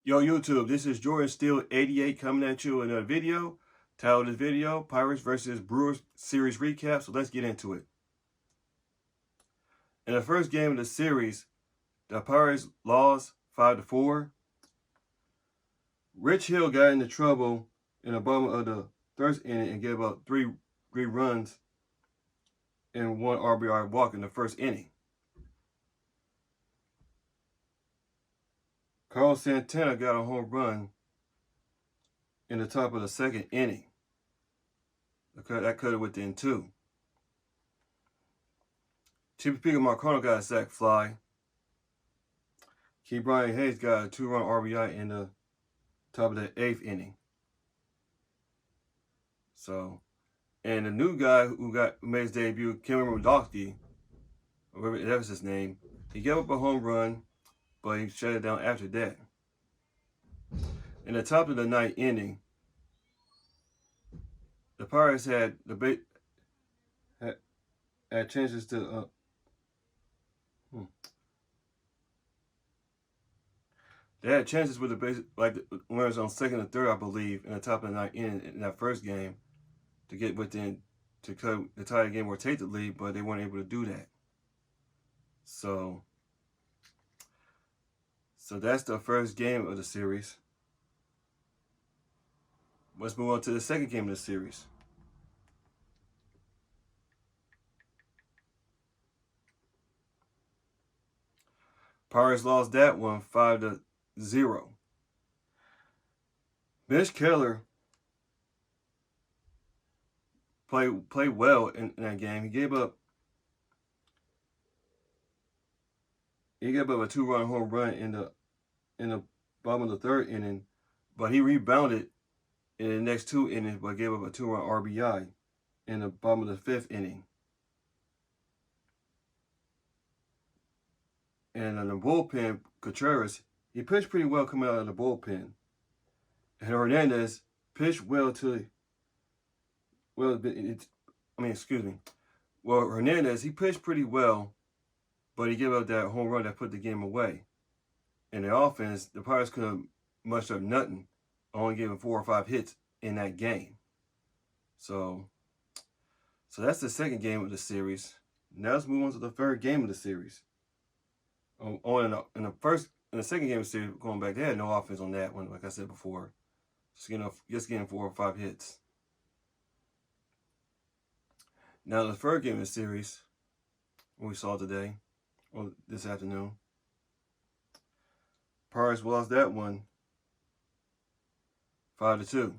Yo, YouTube, this is Jordan Steele 88 coming at you with another video. Title of this video, Pirates versus Brewers series recap. So let's get into it. In the first game of the series, the Pirates lost 5-4. Rich Hill got into trouble in the bottom of the first inning and gave up three runs and one RBI walk in the first inning. Carlos Santana got a home run in the top of the second inning. That cut it within two. Chippy Marcano got a sac fly. Brian Hayes got a 2-run RBI in the top of the 8th inning. So, and the new guy who made his debut, Cameron Rodowski, whatever that was his name, he gave up a home run, but he shut it down after that. In the top of the 9th inning, the Pirates had chances to they had chances with the base, like when it was on second and third, I believe, in the top of the 9th inning in that first game, to get within to tie the game or take the lead, but they weren't able to do that. So that's the first game of the series. Let's move on to the second game of the series. Pirates lost that one 5-0. Mitch Keller played well in that game. He gave up a 2-run home run in the bottom of the 3rd inning, but he rebounded in the next 2 innings, but gave up a 2-run RBI in the bottom of the 5th inning. And in the bullpen, Contreras, he pitched pretty well coming out of the bullpen. And Hernandez pitched well Hernandez, he pitched pretty well, but he gave up that home run that put the game away. In the offense, the Pirates could have mustered up nothing, only giving 4 or 5 hits in that game. So that's the second game of the series. Now let's move on to the third game of the series. In the second game of the series, going back, they had no offense on that one, like I said before. Just getting 4 or 5 hits. Now the third game of the series, what we saw today, or this afternoon, Pirates lost that one 5-2.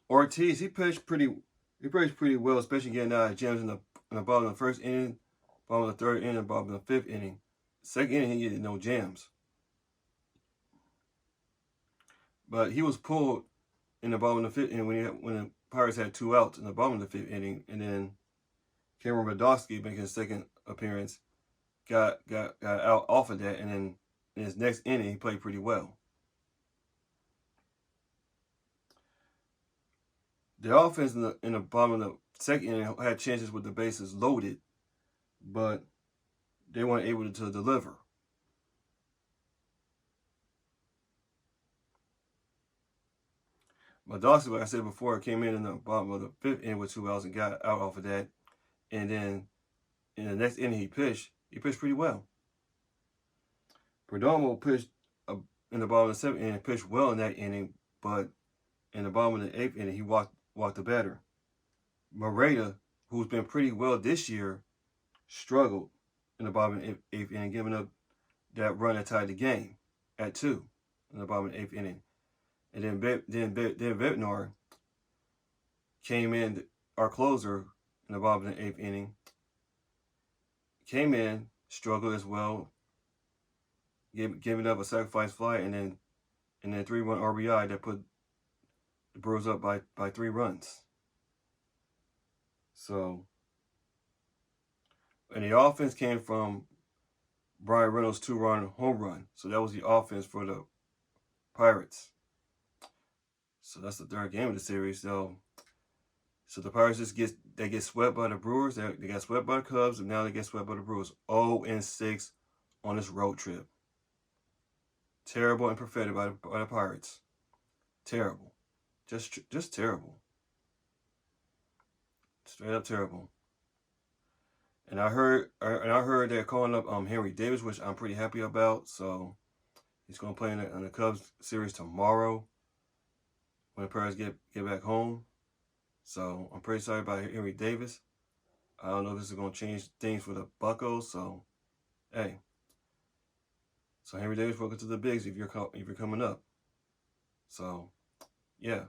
Ortiz, he pitched pretty well, especially getting out of jams in the bottom of the first inning, bottom of the 3rd inning, bottom of the 5th inning. Second inning, he had no jams. But he was pulled in the bottom of the 5th inning when the Pirates had 2 outs in the bottom of the 5th inning, and then Cameron Rodowski, making his second appearance, got out off of that, and then in his next inning, he played pretty well. The offense in the bottom of the second inning had chances with the bases loaded, but they weren't able to deliver. Rodowski, like I said before, came in the bottom of the 5th inning with 2 outs and got out off of that. And then in the next inning he pitched pretty well. Perdomo pitched in the bottom of the 7th inning, pitched well in that inning, but in the bottom of the 8th inning, he walked the batter. Moreta, who's been pretty well this year, struggled in the bottom of the 8th inning, giving up that run that tied the game at 2 in the bottom of the 8th inning. And then Bednar came in, our closer, in the bottom of the 8th inning. Came in, struggled as well, giving up a sacrifice fly, and then 3-run RBI that put the Brewers up by 3 runs. So, and the offense came from Brian Reynolds' 2-run home run. So that was the offense for the Pirates. So that's the third game of the series. So the Pirates get swept by the Brewers. They got swept by the Cubs, and now they get swept by the Brewers. 0-6 on this road trip. Terrible and prophetic by the Pirates. Terrible. Just terrible. Straight up terrible. And I heard they're calling up Henry Davis, which I'm pretty happy about. So he's gonna play in the Cubs series tomorrow when the Pirates get back home. So I'm pretty excited about Henry Davis. I don't know if this is gonna change things for the Buccos. So hey. So Henry Davis, welcome to the bigs if you're coming up. So yeah.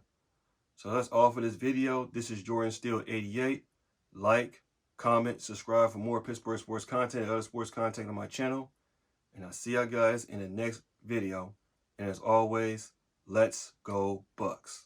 So that's all for this video. This is Jordan Steele 88. Like, comment, subscribe for more Pittsburgh sports content and other sports content on my channel. And I'll see y'all guys in the next video. And as always, let's go Bucks.